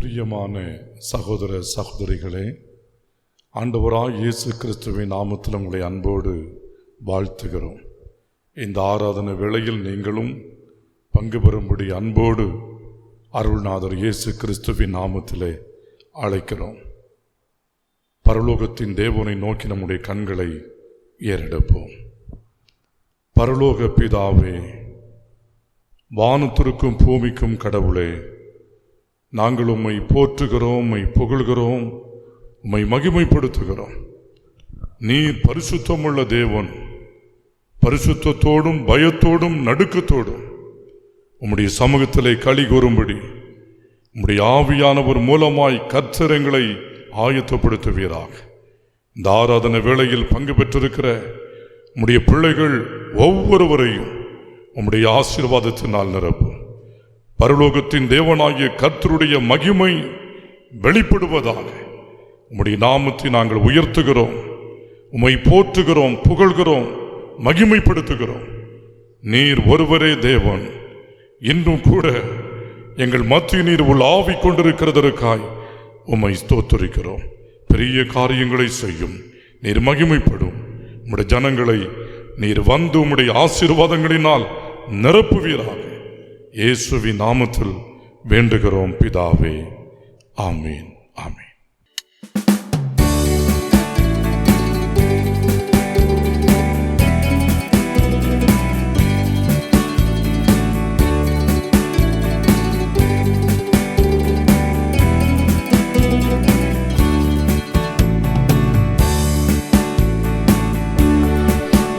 பிரியமான சகோதர சகோதரிகளே, ஆண்டவராய் இயேசு கிறிஸ்துவின் நாமத்தில் உங்களை அன்போடு வாழ்த்துகிறோம். இந்த ஆராதனை வேளையில் நீங்களும் பங்கு பெறும்படி அன்போடு அருள்நாதர் இயேசு கிறிஸ்துவின் நாமத்திலே அழைக்கிறோம். பரலோகத்தின் தேவனை நோக்கி நம்முடைய கண்களை ஏறெடுப்போம். பரலோக பிதாவே, வானத்திற்கும் பூமிக்கும் கடவுளே, நாங்கள் உம்மை போற்றுகிறோம், உம்மை புகழ்கிறோம், உம்மை மகிமைப்படுத்துகிறோம். நீர் பரிசுத்தமுள்ள தேவன். பரிசுத்தத்தோடும் பயத்தோடும் நடுக்கத்தோடும் உம்முடைய சமூகத்திலே களி கூறும்படி உம்முடைய ஆவியானவர் மூலமாய் கர்த்தரங்களை ஆயத்தப்படுத்துவீராக. இந்த ஆராதனை வேளையில் பங்கு பெற்றிருக்கிற உம்முடைய பிள்ளைகள் ஒவ்வொருவரையும் உம்முடைய ஆசீர்வாதத்தினால் நிரப்பும். பரலோகத்தின் தேவனாகிய கர்த்தருடைய மகிமை வெளிப்படுவதாக உம்முடைய நாமத்தை நாங்கள் உயர்த்துகிறோம், உம்மை போற்றுகிறோம், புகழ்கிறோம், மகிமைப்படுத்துகிறோம். நீர் ஒருவரே தேவன். இன்னும் கூட எங்கள் மத்திய நீர் ஆவி கொண்டிருக்கிறதற்காய் உம்மை ஸ்தோத்திரிக்கிறோம். பெரிய காரியங்களை செய்யும் நீர் மகிமைப்படும். உம்முடைய ஜனங்களை நீர் வந்து உம்முடைய ஆசீர்வாதங்களினால் நிரப்புவீராக. இயேசுவின் நாமத்தில் வேண்டுகிறோம் பிதாவே. ஆமீன், ஆமீன்.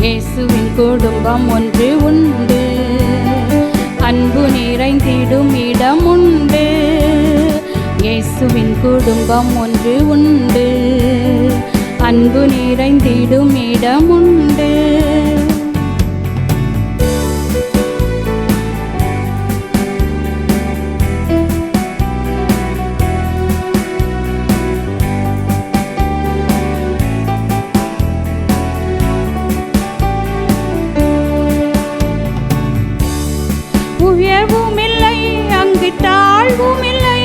இயேசுவின் குடும்பம் ஒன்று உண்டு, அன்பு நிறைந்திடும் இடம் உண்டு. இயேசுவின் குடும்பம் ஒன்று உண்டு, அன்பு நிறைந்திடும் இடம் உண்டு. உயர்வும் இல்லை, அங்கு தாழ்வும் இல்லை,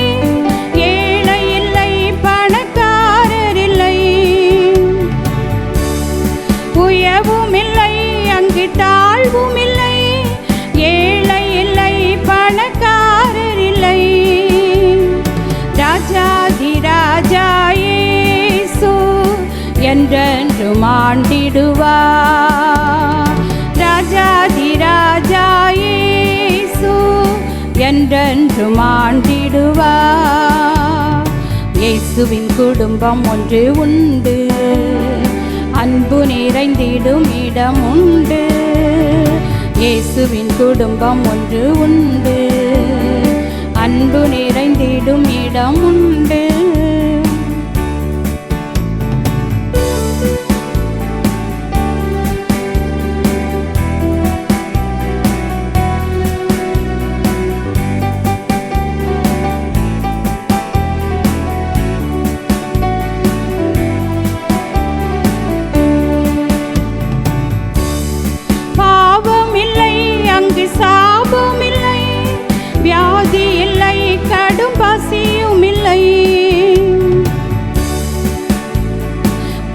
ஏழை இல்லை, பணக்காரர் இல்லை. உயர்வும் இல்லை, அங்கு தாழ்வும் இல்லை, ஏழை இல்லை, பணக்காரர் இல்லை. ராஜாதி ராஜா இயேசு என்றென்றும் ஆண்டிடுவார். ராஜாதி ராஜா என்றென்றும் ஆண்டிடுவார். இயேசுவின் குடும்பம் ஒன்று உண்டு, அன்பு நிறைந்திடும் இடம் உண்டு. இயேசுவின் குடும்பம் ஒன்று உண்டு, அன்பு நிறைந்திடும் இடம் உண்டு. சாபம் இல்லை, வியாதி இல்லை, கடும் பசியும் இல்லை.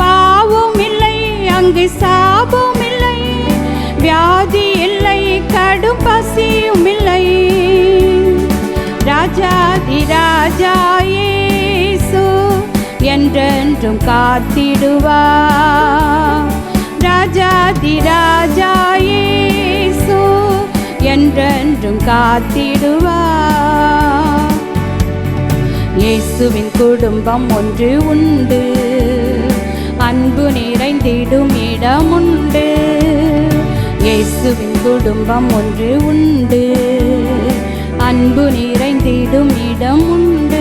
பாவம் இல்லை, அங்கு சாபம் இல்லை, வியாதி இல்லை, கடும் பசியும் இல்லை. ராஜாதி ராஜா இயேசு என்றென்றும் காத்திடுவார். ராஜாதி ராஜா இயேசு என்றென்றும் காத்திடுவார். இயேசுவின் குடும்பம் ஒன்று உண்டு, அன்பு நிறைந்திடும் இடம் உண்டு. இயேசுவின் குடும்பம் ஒன்று உண்டு, அன்பு நிறைந்திடும் இடம் உண்டு.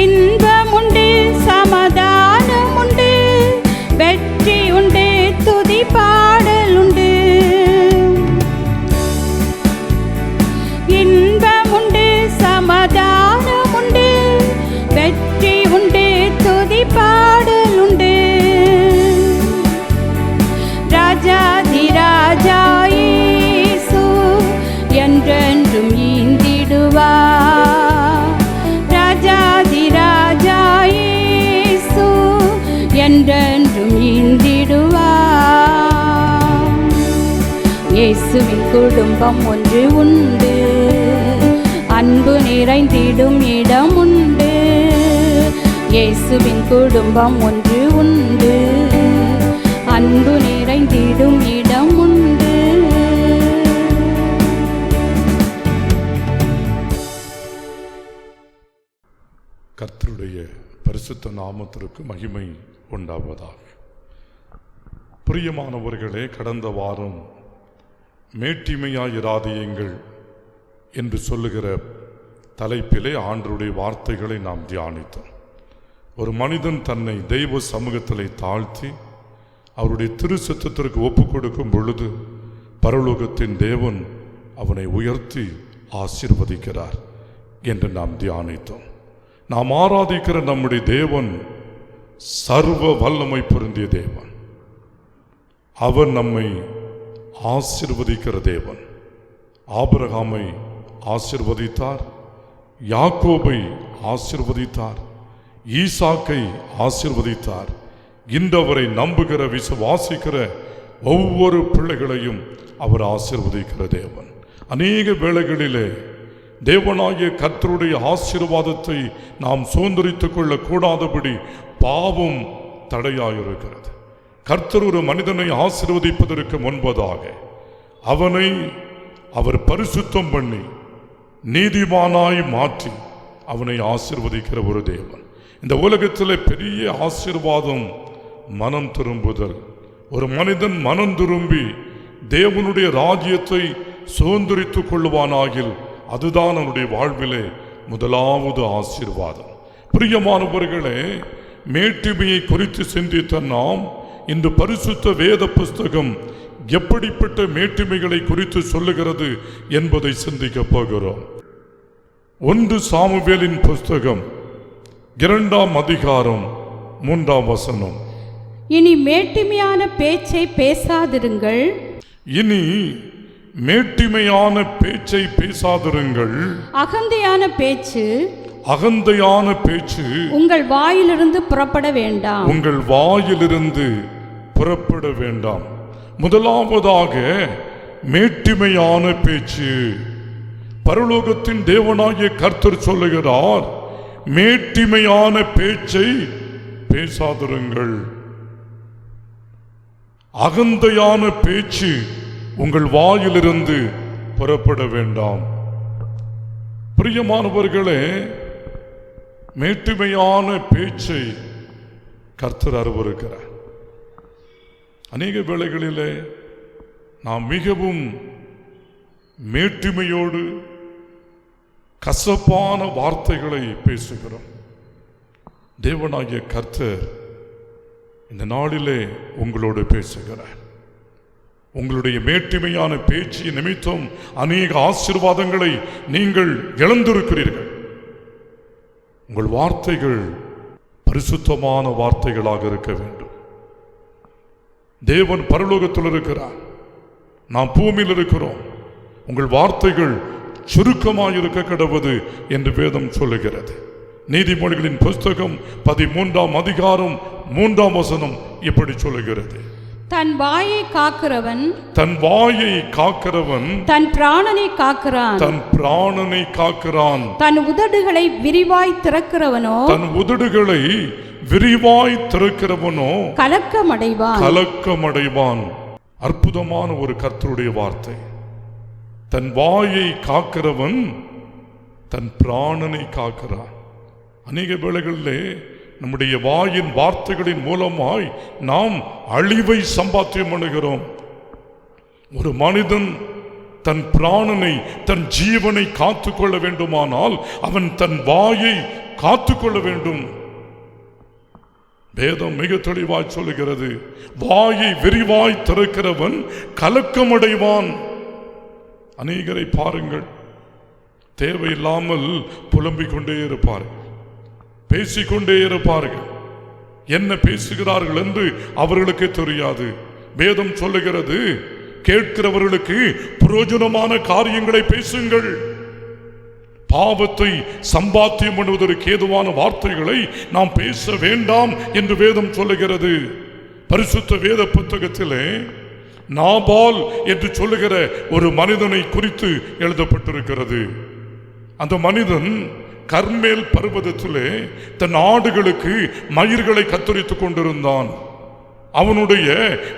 இன்பம் உண்டு, சமாதானம் உண்டு, வெற்றி உண்டு, துதி பாடல் உண்டு. என்றும் ஈந்திடுவார். இயேசுவின் குடும்பம் ஒன்று உண்டு, அன்பு நிறைந்திடும் இடம் உண்டு. இயேசுவின் குடும்பம் ஒன்று உண்டு, அன்பு நிறைந்திடும் இடம் உண்டு. கர்த்தருடைய பரிசுத்த நாமத்திற்கு மகிமை உண்டாவதாக. பிரியமானவர்களே, கடந்த வாரம் மேட்டிமையாயிராதியுங்கள் என்று சொல்லுகிற தலைப்பிலே ஆண்டவருடைய வார்த்தைகளை நாம் தியானித்தோம். ஒரு மனிதன் தன்னை தெய்வ சமூகத்திலே தாழ்த்தி அவருடைய திரு சித்தத்திற்கு ஒப்பு கொடுக்கும் பொழுது பரலோகத்தின் தேவன் அவனை உயர்த்தி ஆசீர்வதிக்கிறார் என்று நாம் தியானித்தோம். நாம் ஆராதிக்கிற நம்முடைய தேவன் சர்வ வல்லமை பொருந்திய தேவன். அவர் நம்மை ஆசீர்வதிக்கிற தேவன். ஆபிரகாமை ஆசீர்வதித்தார், யாக்கோபை ஆசீர்வதித்தார், ஈசாக்கை ஆசீர்வதித்தார். இன்றவரை நம்புகிற விசுவாசிக்கிற ஒவ்வொரு பிள்ளைகளையும் அவர் ஆசீர்வதிக்கிற தேவன். அநேக வேளைகளிலே தேவனாகிய கர்த்தருடைய ஆசீர்வாதத்தை நாம் சுதந்திரித்துக் கொள்ள கூடாதபடி பாவம் தடையாயிருக்கிறது. கர்த்தர் ஒரு மனிதனை ஆசீர்வதிப்பதற்கு முன்பதாக அவனை அவர் பரிசுத்தம் பண்ணி நீதிமானாய் மாற்றி அவனை ஆசீர்வதிக்கிற ஒரு தேவன். இந்த உலகத்தில் பெரிய ஆசீர்வாதம் மனம் திரும்புதல். ஒரு மனிதன் மனம் திரும்பி தேவனுடைய ராஜ்யத்தை சுதந்திரித்துக் கொள்வானாகில் அதுதான் அவனுடைய வாழ்விலே முதலாவது ஆசீர்வாதம். பிரியமானவர்களே, மேட்டிமையை குறித்து சிந்தித்த நாம் இன்று பரிசுத்த வேத புஸ்தகம் எப்படிப்பட்ட மேட்டிமைகளை குறித்து சொல்லுகிறது என்பதை சிந்திக்க போகிறோம். 1 சாமுவேலின் புஸ்தகம் 2ஆம் அதிகாரம் 3ஆம் வசனம். இனி மேட்டிமையான பேச்சை பேசாதிருங்கள். இனி மேட்டிமையான பேச்சை பேசாதிருங்கள். அகந்தையான பேச்சு உங்கள் வாயிலிருந்து புறப்பட வேண்டாம். உங்கள் வாயிலிருந்து புறப்பட வேண்டாம். முதலாவதாக மேட்டிமையான பேச்சு. பரலோகத்தின் தேவனாகிய கர்த்தர் சொல்லுகிறார், மேட்டிமையான பேச்சை பேசாதிருங்கள். அகந்தையான பேச்சு உங்கள் வாயிலிருந்து புறப்பட வேண்டாம். பிரியமானவர்களே, மேட்டிமையான பேச்சை கர்த்தர் அருவருக்கிறார். அநேக வேளைகளிலே நாம் மிகவும் மேட்டிமையோடு கசப்பான வார்த்தைகளை பேசுகிறோம். தேவனாகிய கர்த்தர் இந்த நாளிலே உங்களோடு பேசுகிறார். உங்களுடைய மேட்டிமையான பேச்சு நிமித்தம் அநேக ஆசீர்வாதங்களை நீங்கள் இழந்திருக்கிறீர்கள். உங்கள் வார்த்தைகள் பரிசுத்தமான வார்த்தைகளாக இருக்க வேண்டும். தேவன் பரலோகத்தில் இருக்கிறார், நாம் பூமியில் இருக்கிறோம். உங்கள் வார்த்தைகள் சுருக்கமாயிருக்க கடவுது என்று வேதம் சொல்லுகிறது. நீதிமொழிகளின் புஸ்தகம் 13ஆம் அதிகாரம் 3ஆம் வசனம் இப்படி சொல்லுகிறது, தன் வாயை காக்கிறவன் தன் பிராணனை காக்கிறான். தன் உதடுகளை விரிவாய் திறக்கிறவனோ கலக்கமடைவான். அற்புதமான ஒரு கர்த்தருடைய வார்த்தை. தன் வாயை காக்கிறவன் தன் பிராணனை காக்கிறான். அநேக வேளைகளிலே நம்முடைய வாயின் வார்த்தைகளின் மூலமாய் நாம் அழிவை சம்பாத்தியம் பண்ணுகிறோம். ஒரு மனிதன் தன் பிராணனை, தன் ஜீவனை காத்துக்கொள்ள வேண்டுமானால் அவன் தன் வாயை காத்துக்கொள்ள வேண்டும். வேதம் மிக தெளிவாய் சொல்லுகிறது, வாயை விரிவாய் திறக்கிறவன் கலக்கமடைவான். அநேகரை பாருங்கள், தேவையில்லாமல் புலம்பிக் கொண்டே இருப்பார்கள், பேசிக்கொண்டே இருப்பார்கள். என்ன பேசுகிறார்கள் என்று அவர்களுக்கு தெரியாது. வேதம் சொல்லுகிறது, கேட்கிறவர்களுக்கு பிரயோஜனமான காரியங்களை பேசுங்கள். பாவத்தை சம்பாத்தியம் பண்ணுவதற்கு ஏதுவான வார்த்தைகளை நாம் பேச வேண்டாம் என்று வேதம் சொல்லுகிறது. பரிசுத்த வேத புத்தகத்திலே நாபால் என்று சொல்லுகிற ஒரு மனிதனை குறித்து எழுதப்பட்டிருக்கிறது. அந்த மனிதன் கர்மேல் பர்வதத்திலே தன் ஆடுகளுக்கு மயிர்களை கத்தரித்துக் கொண்டிருந்தான். அவனுடைய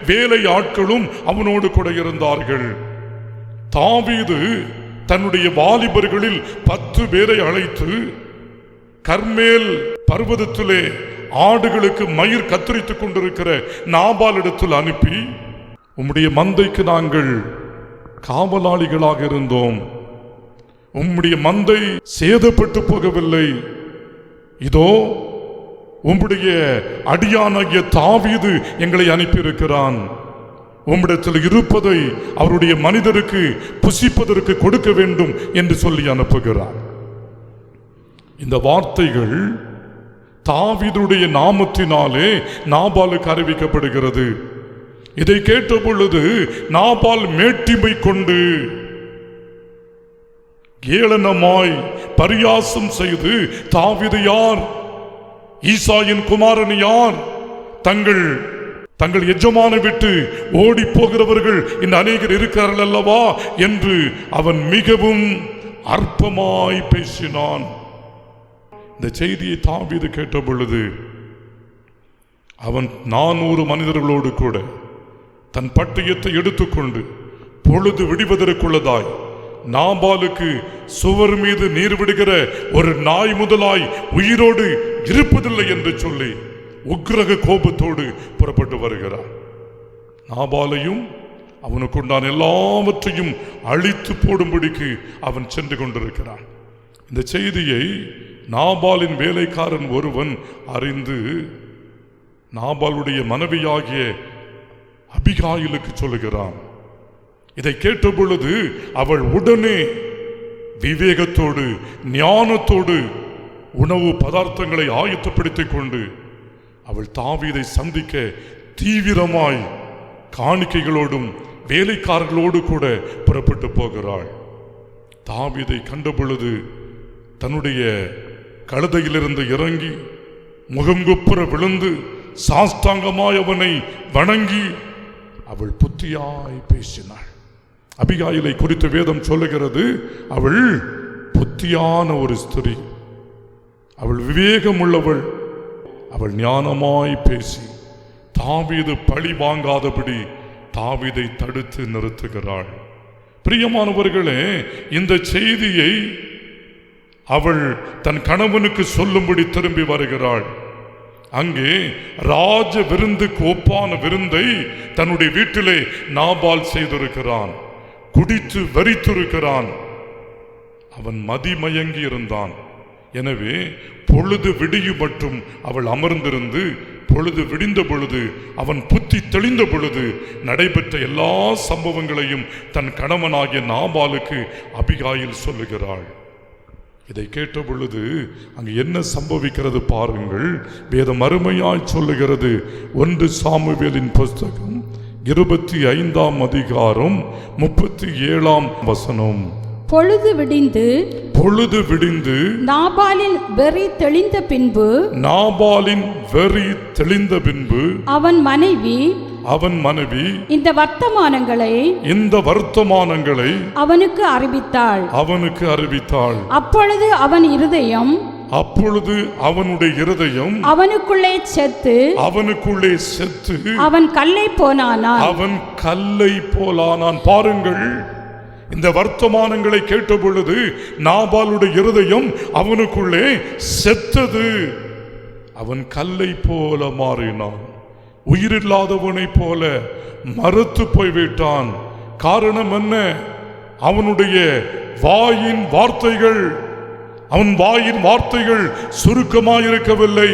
வேலை ஆட்களும் அவனோடு கூட இருந்தார்கள். தாவீது தன்னுடைய வாலிபர்களில் 10 பேரை அழைத்து கர்மேல் பர்வதத்திலே ஆடுகளுக்கு மயிர் கத்தரித்துக் கொண்டிருக்கிற நாபாலிடத்தில் அனுப்பி, உம்முடைய மந்தைக்கு நாங்கள் காவலாளிகளாக இருந்தோம், உம்முடைய மந்தை சேதப்பட்டு போகவில்லை, இதோ உம்முடைய அடியானாகிய தாவீது எங்களை அனுப்பியிருக்கிறான், உம்மிடத்தில் இருப்பதை அவருடைய மனிதருக்கு புசிப்பதற்கு கொடுக்க வேண்டும் என்று சொல்லி அனுப்புகிறார். இந்த வார்த்தைகள் தாவீதுடைய நாமத்தினாலே நாபாலுக்கு அறிவிக்கப்படுகிறது. இதை கேட்ட பொழுது நாபால் மேட்டிமை கொண்டு ஏளனமாய் பரியாசம் செய்து, தாவீது யார், ஈசாயின் குமாரன் யார், தங்கள் எஜமான விட்டு ஓடி போகிறவர்கள் இந்த அநேகர் இருக்கிறார்கள் அல்லவா என்று அவன் மிகவும் அற்பமாய் பேசினான். இந்த செய்தியை தாவீது கேட்ட பொழுது அவன் 400 மனிதர்களோடு கூட தன் பட்டயத்தை எடுத்துக்கொண்டு பொழுது விடுவதற்குள்ளதாய் நாபாலுக்கு சுவர் மீது நீர் விடுகிற ஒரு நாய் முதலாய் உயிரோடு இருப்பதில்லை என்று சொல்லி உக்கிரக கோபத்தோடு புறப்பட்டு வருகிறார். நாபாலையும் அவனுக்குண்டான எல்லாவற்றையும் அழித்து போடும்படிக்கு அவன் சென்று கொண்டிருக்கிறான். இந்த செய்தியை நாபாலின் வேலைக்காரன் ஒருவன் அறிந்து நாபாலுடைய மனைவியாகிய அபிகாயிலுக்கு சொல்லுகிறான். இதை கேட்ட பொழுது அவள் உடனே விவேகத்தோடு ஞானத்தோடு உணவு பதார்த்தங்களை ஆயத்தப்படுத்திக் கொண்டு அவள் தாவீதை சந்திக்க தீவிரமாய் காணிக்கைகளோடும் வேலைக்காரர்களோடு கூட புறப்பட்டு போகிறாள். தாவீதை கண்ட பொழுது தன்னுடைய கழுதையிலிருந்து இறங்கி முகங்குப்புற விழுந்து சாஸ்தாங்கமாய் அவனை வணங்கி அவள் புத்தியாய் பேசினாள். அபிகாயிலை குறித்து வேதம் சொல்லுகிறது, அவள் புத்தியான ஒரு ஸ்திரீ, அவள் விவேகம் உள்ளவள், அவள் ஞானமாய் பேசி தாவீது பழி வாங்காதபடி தாவீதை தடுத்து நிறுத்துகிறாள். பிரியமானவர்களே, இந்த செய்தியை அவள் தன் கணவனுக்கு சொல்லும்படி திரும்பி வருகிறாள். அங்கே ராஜ விருந்துக்கு ஒப்பான விருந்தை தன்னுடைய வீட்டிலே நாபால் செய்திருக்கிறான். குடித்து வெறித்திருக்கிறான். அவன் மதிமயங்கி இருந்தான். எனவே பொழுது விடியும் மட்டும் அவள் அமர்ந்திருந்து பொழுது விடிந்த பொழுது அவன் புத்தி தெளிந்த பொழுது நடைபெற்ற எல்லா சம்பவங்களையும் தன் கணவனாகிய நாபாலுக்கு அபிகாயில் சொல்லுகிறாள். இதை கேட்ட பொழுது அங்கு என்ன சம்பவிக்கிறது பாருங்கள். வேதம் அருமையாய் சொல்லுகிறது. 1 சாமுவேலின் புஸ்தகம் 25ஆம் அதிகாரம் 37ஆம் வசனம். பொழுது விடிந்து நாபாலின் வெறி தெளிந்த பின்பு அவன் மனைவி இந்த வர்த்தமானங்களை அவனுக்கு அறிவித்தாள். அப்பொழுது அவனுடைய இருதயம் அவனுக்குள்ளே செத்து அவன் கல்லை போலானான். பாருங்கள், இந்த வர்த்தமானங்களை கேட்ட பொழுது நாபாலுடைய இருதயம் அவனுக்குள்ளே செத்தது. அவன் கல்லை போல மாறினான். உயிரில்லாதவனை போல மறுத்து போய்விட்டான். காரணம் என்ன? அவனுடைய வாயின் வார்த்தைகள் சுருக்கமாயிருக்கவில்லை.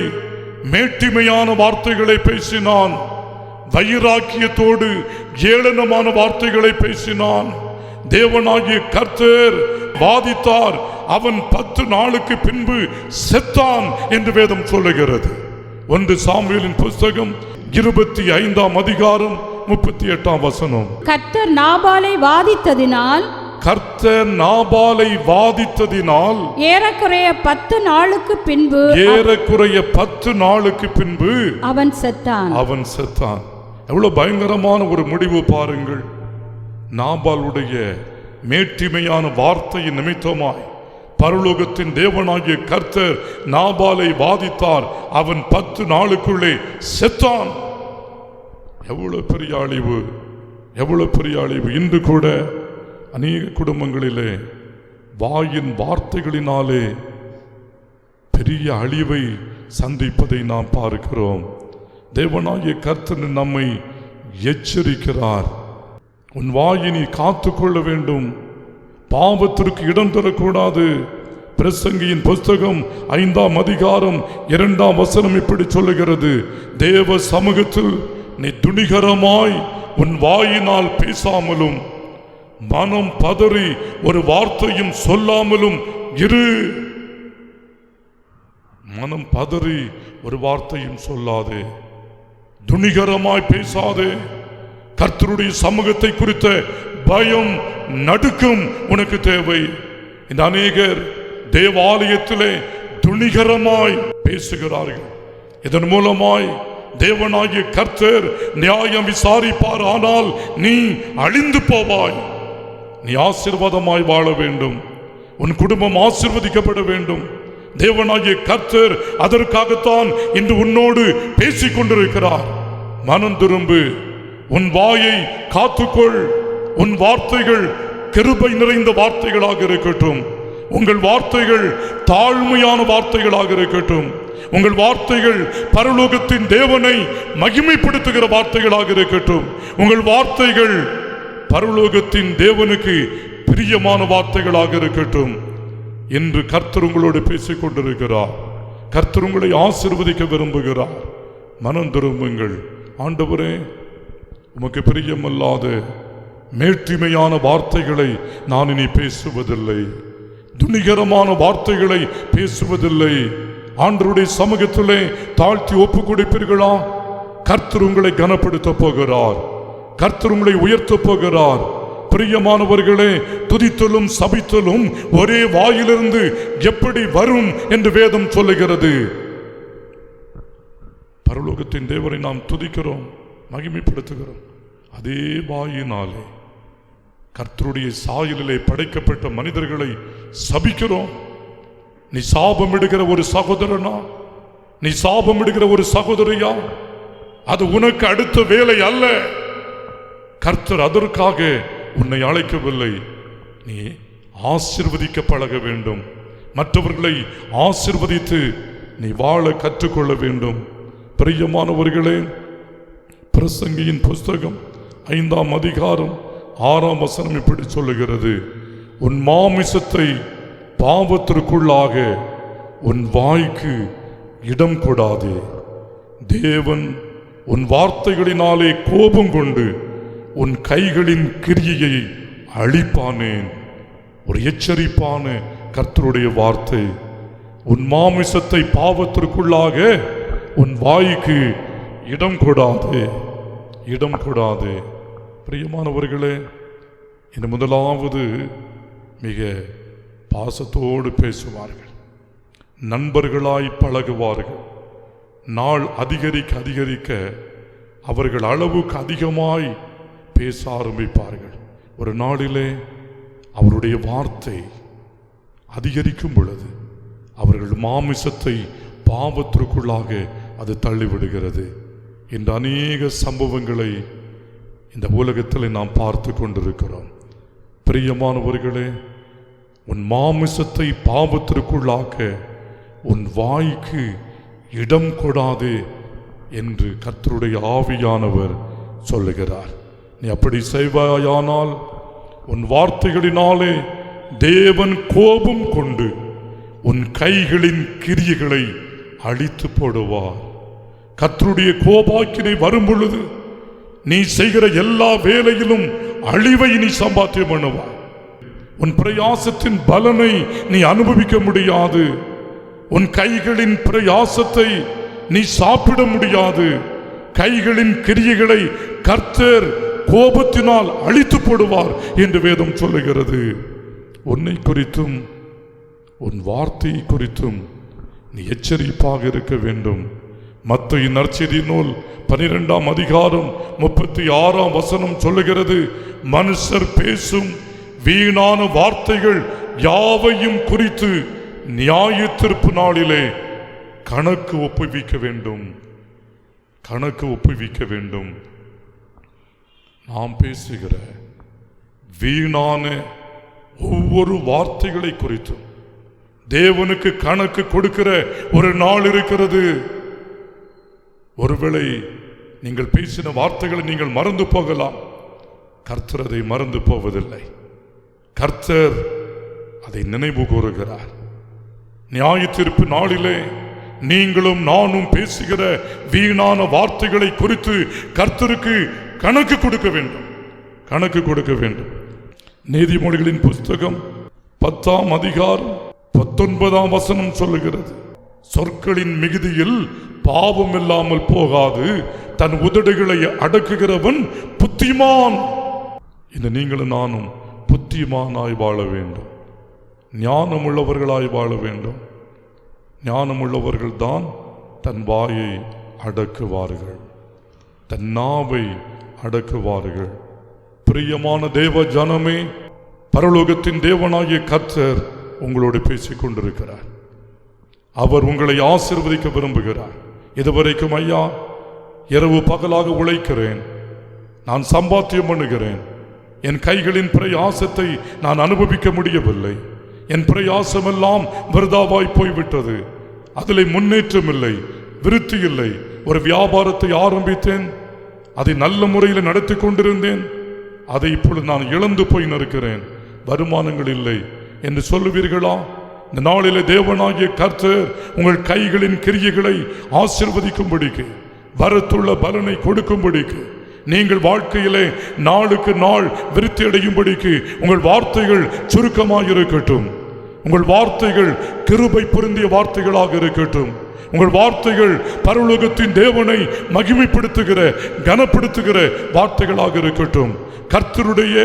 மேட்டிமையான வார்த்தைகளை பேசினான். வைராக்கியத்தோடு ஏளனமான வார்த்தைகளை பேசினான். தேவனாகிய கர்த்தர் வாதித்தார். அவன் 10 நாளுக்கு பின்பு செத்தான் என்று வேதம் சொல்லுகிறது. 1 சாமுவேலின் புஸ்தகம் 25ஆம் அதிகாரம் 38ஆம் வசனம். கர்த்தர் நாபாலை வாதித்ததினால் கர்த்தர் நாபாலை வாதித்ததினால் ஏறக்குறைய 10 நாளுக்கு பின்பு ஏறக்குறைய 10 நாளுக்கு பின்பு அவன் செத்தான். எவ்வளவு பயங்கரமான ஒரு முடிவு பாருங்கள். நாபாலுடைய மேட்டிமையான வார்த்தையின் நிமித்தமாய் பரலோகத்தின் தேவனாகிய கர்த்தர் நாபாலை வாதித்தார். அவன் 10 நாளுக்குள்ளே செத்தான். எவ்வளவு பெரிய அழிவு, எவ்வளவு பெரிய அழிவு. இன்று கூட அநேக குடும்பங்களிலே வாயின் வார்த்தைகளினாலே பெரிய அழிவை சந்திப்பதை நாம் பார்க்கிறோம். தேவனாகிய கர்த்தர் நம்மை எச்சரிக்கிறார். உன் வாயை நீ காத்துக்கொள்ள வேண்டும், பாவத்திற்கு இடம் தரக்கூடாது. பிரசங்கியின் புஸ்தகம் 5ஆம் அதிகாரம் 2ஆம் வசனம் இப்படி சொல்லுகிறது, தேவ சமூகத்தில் நீ துணிகரமாய் உன் வாயினால் பேசாமலும் மனம் பதறி ஒரு வார்த்தையும் சொல்லாமலும் இரு. மனம் பதறி ஒரு வார்த்தையும் சொல்லாதே, துணிகரமாய் பேசாதே. கர்த்தருடைய சமூகத்தை குறித்த பயம் நடுக்கம் உனக்கு தேவை. இந்த அநேகர் தேவாலயத்திலே துணிகரமாய் பேசுகிறார்கள். இதன் மூலமாய் தேவனாகிய கர்த்தர் நியாயம் விசாரிப்பார். ஆனால் நீ அழிந்து போவாய். நீ ஆசீர்வாதமாய் வாழ வேண்டும், உன் குடும்பம் ஆசீர்வதிக்கப்பட வேண்டும். தேவனாகிய கர்த்தர் அதற்காகத்தான் இன்று உன்னோடு பேசிக் கொண்டிருக்கிறார். மனம் திரும்பு, உன் வாயை காத்துக்கொள். உன் வார்த்தைகள் கிருபை நிறைந்த வார்த்தைகளாக இருக்கட்டும். உங்கள் வார்த்தைகள் தாழ்மையான வார்த்தைகளாக இருக்கட்டும். உங்கள் வார்த்தைகள் பரலோகத்தின் தேவனை மகிமைப்படுத்துகிற வார்த்தைகளாக இருக்கட்டும். உங்கள் வார்த்தைகள் பரலோகத்தின் தேவனுக்கு பிரியமான வார்த்தைகளாக இருக்கட்டும். என்று கர்த்தர் உங்களோடு பேசிக் கொண்டிருக்கிறார். கர்த்தர் உங்களை ஆசீர்வதிக்க விரும்புகிறார். மனம் திரும்புங்கள். ஆண்டவரே, உமக்கு பிரியமல்லாத மேட்டிமையான வார்த்தைகளை நான் இனி பேசுவதில்லை, துணிகரமான வார்த்தைகளை பேசுவதில்லை. ஆண்டவருடைய சமூகத்திலே தாழ்த்தி ஒப்பு கொடுப்பீர்களா? கர்த்தர் உங்களை கனப்படுத்த போகிறார். கர்த்தர் உங்களை உயர்த்த போகிறார். பிரியமானவர்களே, துதித்தலும் சபித்தலும் ஒரே வாயிலிருந்து எப்படி வரும் என்று வேதம் சொல்லுகிறது. பரலோகத்தின் தேவரை நாம் துதிக்கிறோம், மகிமைப்படுத்துகிறோம். அதே வாயினாலே கர்த்தருடைய சாயலிலே படைக்கப்பட்ட மனிதர்களை சபிக்கிறோம். நீ சாபமிடுகிற ஒரு சகோதரனா, நீ சாபமிடுகிற ஒரு சகோதரியா, அது உனக்கு அடுத்த வேலை அல்ல. கர்த்தர் அதற்காக உன்னை அழைக்கவில்லை. நீ ஆசீர்வதிக்க பழக வேண்டும். மற்றவர்களை ஆசீர்வதித்து நீ வாழ கற்றுக்கொள்ள வேண்டும். பிரியமானவர்களே, பிரசங்கியின் புஸ்தகம் 5ஆம் அதிகாரம் 6ஆம் வசனம் இப்படி சொல்லுகிறது, உன் மாமிசத்தை பாவத்திற்குள்ளாக உன் வாய்க்கு இடம் கொடாதே. தேவன் உன் வார்த்தைகளினாலே கோபம் கொண்டு உன் கைகளின் கிரியையை அழிப்பானேன். ஒரு எச்சரிப்பான கர்த்தருடைய வார்த்தை. உன் மாமிசத்தை பாவத்திற்குள்ளாக உன் வாய்க்கு இடம் கொடாதே, இடம் கொடாதே. பிரியமானவர்களே, இந்த முதலாவது மிக பாசத்தோடு பேசுவார்கள், நண்பர்களாய் பழகுவார்கள். நாள் அதிகரிக்க அதிகரிக்க அவர்கள் அளவுக்கு அதிகமாய் பேச ஆரம்பிப்பார்கள். ஒரு நாளிலே அவருடைய வார்த்தை அதிகரிக்கும் பொழுது அவர்கள் மாமிசத்தை பாவத்திற்குள்ளாக அது தள்ளிவிடுகிறது. இந்த அநேக சம்பவங்களை இந்த உலகத்தில் நாம் பார்த்து கொண்டிருக்கிறோம். பிரியமானவர்களே, உன் மாமிசத்தை பாவத்திற்குள்ளாக்க உன் வாய்க்கு இடம் கொடாதே என்று கர்த்தருடைய ஆவியானவர் சொல்லுகிறார். நீ அப்படி செய்வாயானால் உன் வார்த்தைகளினாலே தேவன் கோபம் கொண்டு உன் கைகளின் கிரியைகளை அழித்து போடுவார். கர்த்தருடைய கோபாக்கினை வரும் பொழுது நீ செய்கிற எல்லா வேலையிலும் அழிவை நீ சம்பாத்தியம் பண்ணுவாய். உன் பிரயாசத்தின் பலனை நீ அனுபவிக்க முடியாது. உன் கைகளின் பிரயாசத்தை நீ சாப்பிட முடியாது. கைகளின் கிரியைகளை கர்த்தர் கோபத்தினால் அழித்து போடுவார் என்று வேதம் சொல்லுகிறது. உன்னை குறித்தும் உன் வார்த்தை குறித்தும் நீ எச்சரிப்பாக இருக்க வேண்டும். மத்தேயு நற்செய்தி நூல் 12ஆம் அதிகாரம் 36ஆம் வசனம் சொல்லுகிறது, மனுஷர் பேசும் வீணான வார்த்தைகள் யாவையும் குறித்து நியாய தீர்ப்பு நாளிலே கணக்கு ஒப்புவிக்க வேண்டும். கணக்கு ஒப்புவிக்க வேண்டும். நாம் பேசுகிற வீணான ஒவ்வொரு வார்த்தைகளை குறித்தும் தேவனுக்கு கணக்கு கொடுக்கிற ஒரு நாள் இருக்கிறது. ஒருவேளை நீங்கள் பேசின வார்த்தைகளை நீங்கள் மறந்து போகலாம். கர்த்தர் அதை மறந்து போவதில்லை. கர்த்தர் அதை நினைவு கூறுகிறார். நியாய தீர்ப்பு நாளிலே நீங்களும் நானும் பேசுகிற வீணான வார்த்தைகளை குறித்து கர்த்தருக்கு கணக்கு கொடுக்க வேண்டும். கணக்கு கொடுக்க வேண்டும். நீதிமொழிகளின் புஸ்தகம் 10ஆம் அதிகாரம் 19ஆம் வசனம் சொல்லுகிறது, சொற்களின் மிகுதியில் பாவம் இல்லாமல் போகாது, தன் உதடுகளை அடக்குகிறவன் புத்திமான். இந்த நீங்களும் நானும் புத்திமானாய் வாழ வேண்டும். ஞானம் உள்ளவர்களாய் வாழ வேண்டும். ஞானம் உள்ளவர்கள் தான் தன் வாயை அடக்குவார்கள், தன் நாவை அடக்குவார்கள். பிரியமான தேவ ஜனமே, பரலோகத்தின் தேவனாகிய கர்த்தர் உங்களோடு பேசிக் கொண்டிருக்கிறார். அவர் உங்களை ஆசீர்வதிக்க விரும்புகிறார். இதுவரைக்கும் ஐயா, இரவு பகலாக உழைக்கிறேன், நான் சம்பாத்தியம் பண்ணுகிறேன், என் கைகளின் பிரயாசத்தை நான் அனுபவிக்க முடியவில்லை, என் பிரயாசமெல்லாம் விருதாவாய் போய்விட்டது, அதில் முன்னேற்றம் இல்லை, விருத்தி இல்லை. ஒரு வியாபாரத்தை ஆரம்பித்தேன், அதை நல்ல முறையில் நடத்தி கொண்டிருந்தேன், அதை இப்பொழுது நான் இழந்து போய் நிற்கிறேன், வருமானங்கள் இல்லை என்று சொல்லுவீர்களா? இந்த நாளிலே தேவனாகிய கர்த்தர் உங்கள் கைகளின் கிரியைகளை ஆசீர்வதிக்கும்படிக்கு, வரத்துள்ள பலனை கொடுக்கும்படிக்கு, நீங்கள் வாழ்க்கையிலே நாளுக்கு நாள் விருத்தி அடையும்படிக்கு உங்கள் வார்த்தைகள் சுருக்கமாக உங்கள் வார்த்தைகள் கிருபை பொருந்திய வார்த்தைகளாக இருக்கட்டும். உங்கள் வார்த்தைகள் பரலோகத்தின் தேவனை மகிமைப்படுத்துகிற கனப்படுத்துகிற வார்த்தைகளாக இருக்கட்டும். கர்த்தருடைய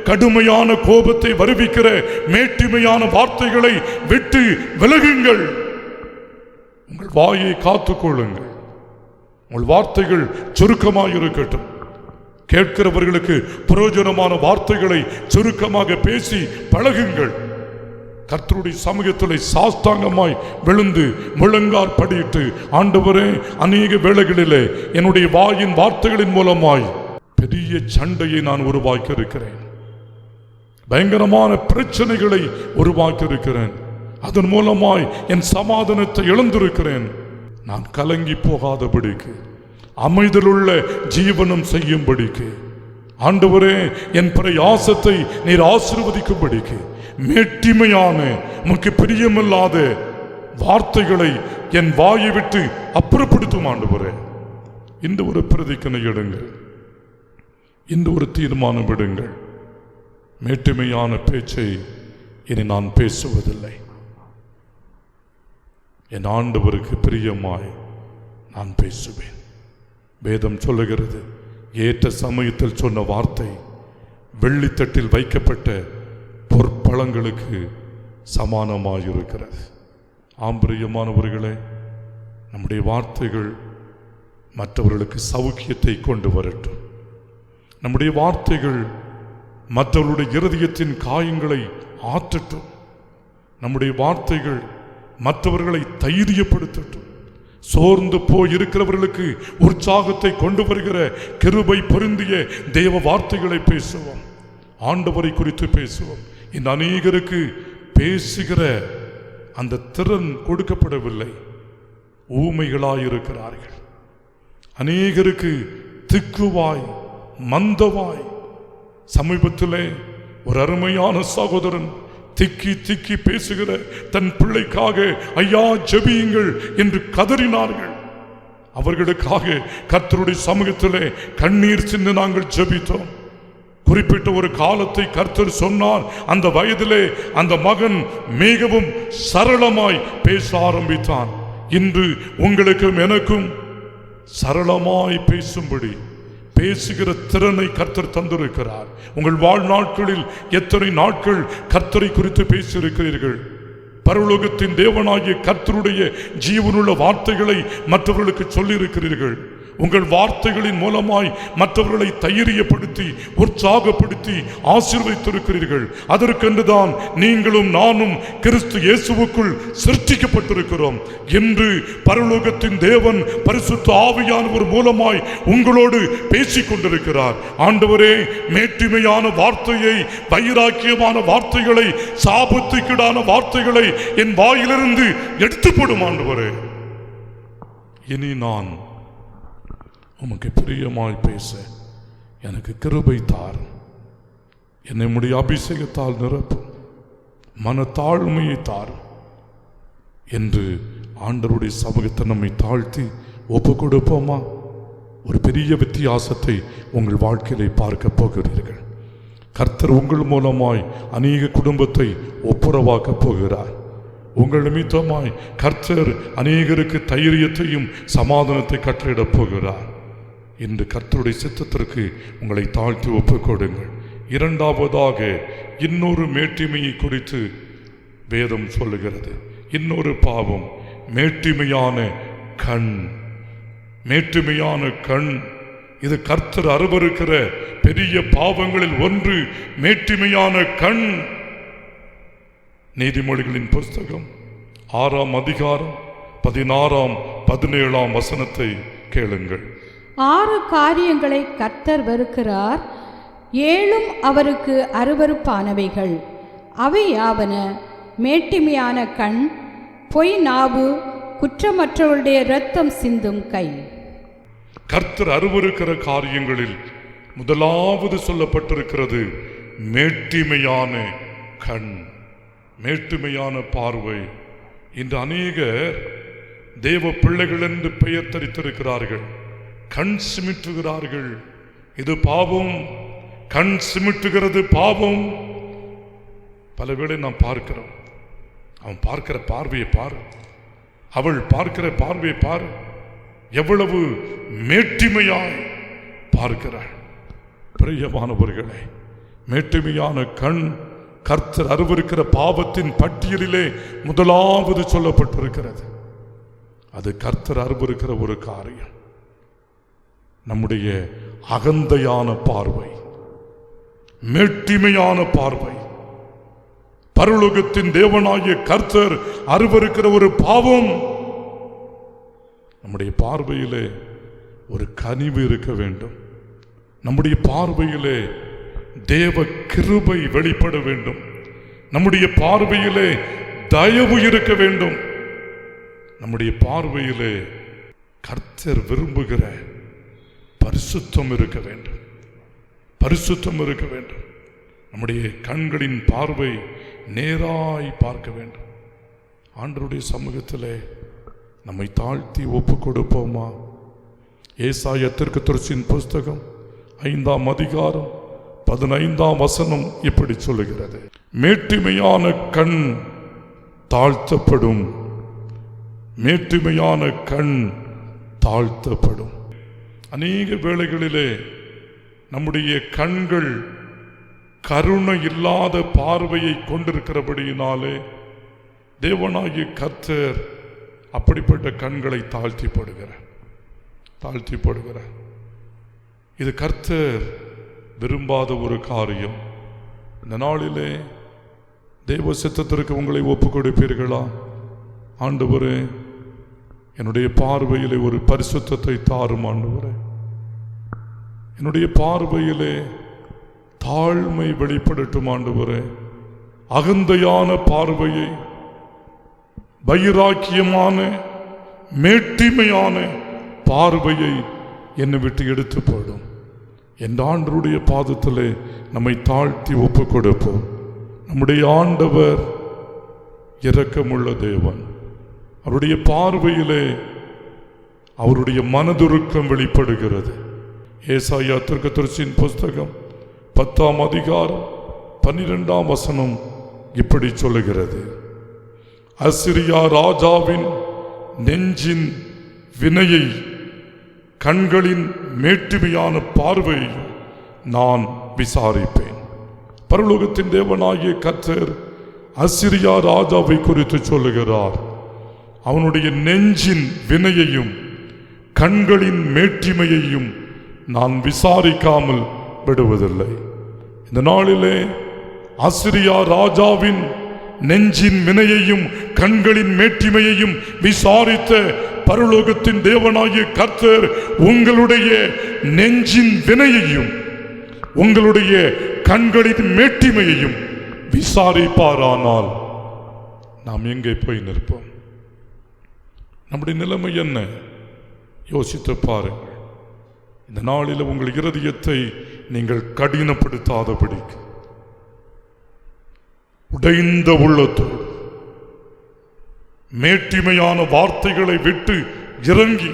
கடுமையான கோபத்தை வருவிக்கிற மேட்டிமையான வார்த்தைகளை விட்டு விலகுங்கள். உங்கள் வாயை காத்துக்கொள்ளுங்கள். உங்கள் வார்த்தைகள் சுருக்கமாக இருக்கட்டும். கேட்கிறவர்களுக்கு பிரயோஜனமான வார்த்தைகளை சுருக்கமாக பேசி பழகுங்கள். கர்த்தருடைய சமூகத்தில் சாஸ்தாங்கமாய் விழுந்து முழங்கார் படியிட்டு, ஆண்டவரே, அநேக வேளைகளிலே என்னுடைய வாயின் வார்த்தைகளின் மூலமாய் பெரிய சண்டையை நான் உருவாக்கி இருக்கிறேன், பயங்கரமான பிரச்சனைகளை உருவாக்கி இருக்கிறேன், அதன் மூலமாய் என் சமாதானத்தை இழந்திருக்கிறேன். நான் கலங்கி போகாதபடிக்கு, அமைதலுள்ள ஜீவனம் செய்யும்படிக்கு, ஆண்டவரே, என் பிரயாசத்தை நீர் ஆசீர்வதிக்கும்படிக்கு, மேட்டிமையான உமக்கு பிரியமில்லாத வார்த்தைகளை என் வாயை விட்டு அப்புறப்படுத்தும் ஆண்டவரே. இந்த ஒரு பிரதிக்கனை எடுங்கள், இந்த ஒரு தீர்மானம் விடுங்கள். மேட்டிமையான பேச்சை இனி நான் பேசுவதில்லை. என் ஆண்டவருக்கு பிரியமாய் நான் பேசுவேன். வேதம் சொல்லுகிறது, ஏற்ற சமயத்தில் சொன்ன வார்த்தை வெள்ளித்தட்டில் வைக்கப்பட்ட பொற்பழங்களுக்கு சமானமாயிருக்கிறது. ஆம்பிரியமானவர்களே, நம்முடைய வார்த்தைகள் மற்றவர்களுக்கு சௌக்கியத்தை கொண்டு வரட்டும். நம்முடைய வார்த்தைகள் மற்றவர்களுடைய இருதயத்தின் காயங்களை ஆற்றட்டும். நம்முடைய வார்த்தைகள் மற்றவர்களை தைரியப்படுத்தட்டும். சோர்ந்து போய் இருக்கிறவர்களுக்கு உற்சாகத்தை கொண்டு வருகிற கிருபை பொருந்திய தேவ வார்த்தைகளை பேசுவோம். ஆண்டவரை குறித்து பேசுவோம். இந்த அநேகருக்கு பேசுகிற அந்த திறன் கொடுக்கப்படவில்லை, ஊமைகளாயிருக்கிறார்கள். அநேகருக்கு திக்குவாய், மந்தவாய். சமீபத்திலே ஒரு அருமையான சகோதரன் திக்கி திக்கி பேசுகிற தன் பிள்ளைக்காக, ஐயா ஜெபியுங்கள் என்று கதறினார்கள். அவர்களுக்காக கர்த்தருடைய சமூகத்திலே கண்ணீர் சிந்து நாங்கள் ஜெபித்தோம். குறிப்பிட்ட ஒரு காலத்தை கர்த்தர் சொன்னார். அந்த வயதிலே அந்த மகன் மிகவும் சரளமாய் பேச ஆரம்பித்தான். இன்று உங்களுக்கும் எனக்கும் சரளமாய் பேசும்படி, பேசுகிற திறனை கர்த்தர் தந்திருக்கிறார். உங்கள் வாழ்நாட்களில் எத்தனை நாட்கள் கர்த்தரை குறித்து பேசியிருக்கிறீர்கள்? பரலோகத்தின் தேவனாகிய கர்த்தருடைய ஜீவனுள்ள வார்த்தைகளை மற்றவர்களுக்கு சொல்லியிருக்கிறீர்கள். உங்கள் வார்த்தைகளின் மூலமாய் மற்றவர்களை தைரியப்படுத்தி உற்சாகப்படுத்தி ஆசீர்வதித்திருக்கிறீர்கள். அதற்கென்றுதான் நீங்களும் நானும் கிறிஸ்து இயேசுவுக்குள் சிருஷ்டிக்கப்பட்டிருக்கிறோம் என்று பரலோகத்தின் தேவன் பரிசுத்த ஆவியானவர் மூலமாய் உங்களோடு பேசிக் கொண்டிருக்கிறார். ஆண்டவரே, மேட்டிமையான வார்த்தையை, வைராக்கியமான வார்த்தைகளை, சாபத்துக்கீடான வார்த்தைகளை என் வாயிலிருந்து எடுத்து போடும் ஆண்டவரே. இனி நான் உமக்கு பிரியமாய் பேச எனக்கு கிருபை தார். என்னை உம்முடைய அபிஷேகத்தால் நிரப்பும், மனத்தாழ்மையை தார் என்று ஆண்டவருடைய சமூகத்தை நம்மை தாழ்த்தி ஒப்பு கொடுப்போமா? ஒரு பெரிய வித்தியாசத்தை உங்கள் வாழ்க்கையிலே பார்க்க போகிறீர்கள். கர்த்தர் உங்கள் மூலமாய் அநேக குடும்பத்தை ஒப்புரவாக்கப் போகிறார். உங்கள் நிமித்தமாய் கர்த்தர் அநேகருக்கு தைரியத்தையும் சமாதானத்தை கட்டளையிடப் போகிறார். இன்று கர்த்தருடைய சித்தத்திற்கு உங்களை தாழ்த்தி ஒப்புக் கொடுங்கள். இரண்டாவதாக இன்னொரு மேட்டிமையை குறித்து வேதம் சொல்லுகிறது. இன்னொரு பாவம், மேட்டிமையான கண். மேட்டிமையான கண், இது கர்த்தர் அருவருக்கிற பெரிய பாவங்களில் ஒன்று. மேட்டிமையான கண். நீதிமொழிகளின் புஸ்தகம் 6ஆம் அதிகாரம் 16ஆம் 17ஆம் வசனத்தை கேளுங்கள். 6 காரியங்களை கர்த்தர் வெறுக்கிறார், 7 அவருக்கு அருவருப்பானவைகள். அவை யாவன: மேட்டிமையான கண், பொய் நாவு, குற்றமற்றவருடைய இரத்தம் சிந்தும் கை. கர்த்தர் அருவருக்கிற காரியங்களில் முதலாவது சொல்லப்பட்டிருக்கிறது மேட்டிமையான கண், மேட்டிமையான பார்வை. இன்று அநேகர் தேவ பிள்ளைகள் என்று பெயர் தரித்திருக்கிறார்கள். கண் சிமிட்டுகிறார்கள். இது பாவம். கண் சிமிட்டுகிறது பாவம். பலவேளை நாம் பார்க்கிறோம். அவன் பார்க்கிற பார்வையை பாரு, அவள் பார்க்கிற பார்வையை பாரு, எவ்வளவு மேட்டிமையாய் பார்க்கிறாள். பிரியமானவர்களே, மேட்டிமையான கண் கர்த்தர் அருவருக்கிற பாவத்தின் பட்டியலிலே முதலாவது சொல்லப்பட்டிருக்கிறது. அது கர்த்தர் அருவருக்கிற ஒரு காரியம். நம்முடைய அகந்தையான பார்வை, மேட்டிமையான பார்வை, பரலோகத்தின் தேவனாகிய கர்த்தர் அருவருக்கிற ஒரு பாவம். நம்முடைய பார்வையிலே ஒரு கனிவு இருக்க வேண்டும். நம்முடைய பார்வையிலே தேவ கிருபை வெளிப்பட வேண்டும். நம்முடைய பார்வையிலே தயவு இருக்க வேண்டும். நம்முடைய பார்வையிலே கர்த்தர் விரும்புகிற பரிசுத்தம் இருக்க வேண்டும். பரிசுத்தம் இருக்க வேண்டும். நம்முடைய கண்களின் பார்வை நேராய் பார்க்க வேண்டும். ஆண்டவருடைய சமூகத்திலே நம்மை தாழ்த்தி ஒப்பு கொடுப்போமா? ஏசாயா தீர்க்கதரிசியின் புஸ்தகம் 5ஆம் அதிகாரம் 15ஆம் வசனம் இப்படி சொல்லுகிறது: மேட்டிமையான கண் தாழ்த்தப்படும், மேட்டிமையான கண் தாழ்த்தப்படும். அநேக வேளைகளிலே நம்முடைய கண்கள் கருணை இல்லாத பார்வையை கொண்டிருக்கிறபடியினாலே தேவனாகிய கர்த்தர் அப்படிப்பட்ட கண்களை தாழ்த்திப்படுகிறார். இது கர்த்தர் விரும்பாத ஒரு காரியம். இந்த நாளிலே தேவ சித்தத்திற்கு உங்களை ஒப்புக் கொடுப்பீர்களா? ஆண்டவரே, என்னுடைய பார்வையிலே ஒரு பரிசுத்தத்தை தாரும் ஆண்டவரே. என்னுடைய பார்வையிலே தாழ்மை வெளிப்படட்டும் ஆண்டவரே. அகந்தையான பார்வையை, வைராக்கியமான மேட்டிமையான பார்வையை என்னை விட்டு எடுத்து போடும். என் ஆண்டவருடைய பாதத்திலே நம்மை தாழ்த்தி ஒப்புக் கொடுப்போம். நம்முடைய ஆண்டவர் இரக்கமுள்ள தேவன். அவருடைய பார்வையிலே அவருடைய மனதுருக்கம் வெளிப்படுகிறது. ஏசாயா தீர்க்கதரிசியின் புஸ்தகம் 10ஆம் அதிகாரம் 12ஆம் வசனம் இப்படி சொல்லுகிறது: அசிரியா ராஜாவின் நெஞ்சின் வினையை கண்களின் மேட்டுமையான பார்வையையும் நான் விசாரிப்பேன். பரலோகத்தின் தேவனாகிய கர்த்தர் அசிரியா ராஜாவை குறித்து சொல்லுகிறார். அவனுடைய நெஞ்சின் வினையையும் கண்களின் மேட்டிமையையும் நான் விசாரிக்காமல் விடுவதில்லை. இந்த நாளிலே அசிரியா ராஜாவின் நெஞ்சின் வினையையும் கண்களின் மேட்டிமையையும் விசாரித்த பரலோகத்தின் தேவனாகிய கர்த்தர் உங்களுடைய நெஞ்சின் வினையையும் உங்களுடைய கண்களின் மேட்டிமையையும் விசாரிப்பாரானால் நாம் எங்கே போய் நிற்போம்? நம்முடைய நிலைமை என்ன? யோசித்து பாருங்கள். இந்த நாளில் உங்கள் இருதயத்தை நீங்கள் கடினப்படுத்தாதபடிக்கு உடைந்த உள்ளத்தோடு மேட்டிமையான வார்த்தைகளை விட்டு இறங்கி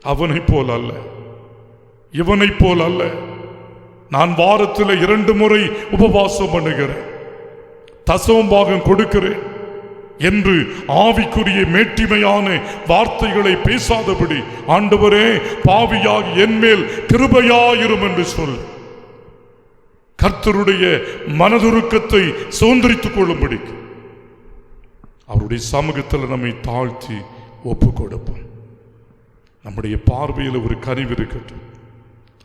அவனை போல் அல்ல, இவனை போல் அல்ல. நான் வாரத்தில் 2 முறை உபவாசம் பண்ணுகிறேன், தசமபாகம் கொடுக்கிறேன் என்று ஆவிக்குரிய மேட்டிமையான வார்த்தைகளை பேசாதபடி ஆண்டவரே பாவியாகி என்மேல் கிருபையாயிரும் என்று சொல். கர்த்தருடைய மனதுருக்கத்தை சுதந்திரித்துக் கொள்ளும்படி அவருடைய சமூகத்தில் நம்மை தாழ்த்தி ஒப்பு கொடுப்போம். நம்முடைய பார்வையில் ஒரு கனிவு இருக்கட்டும்.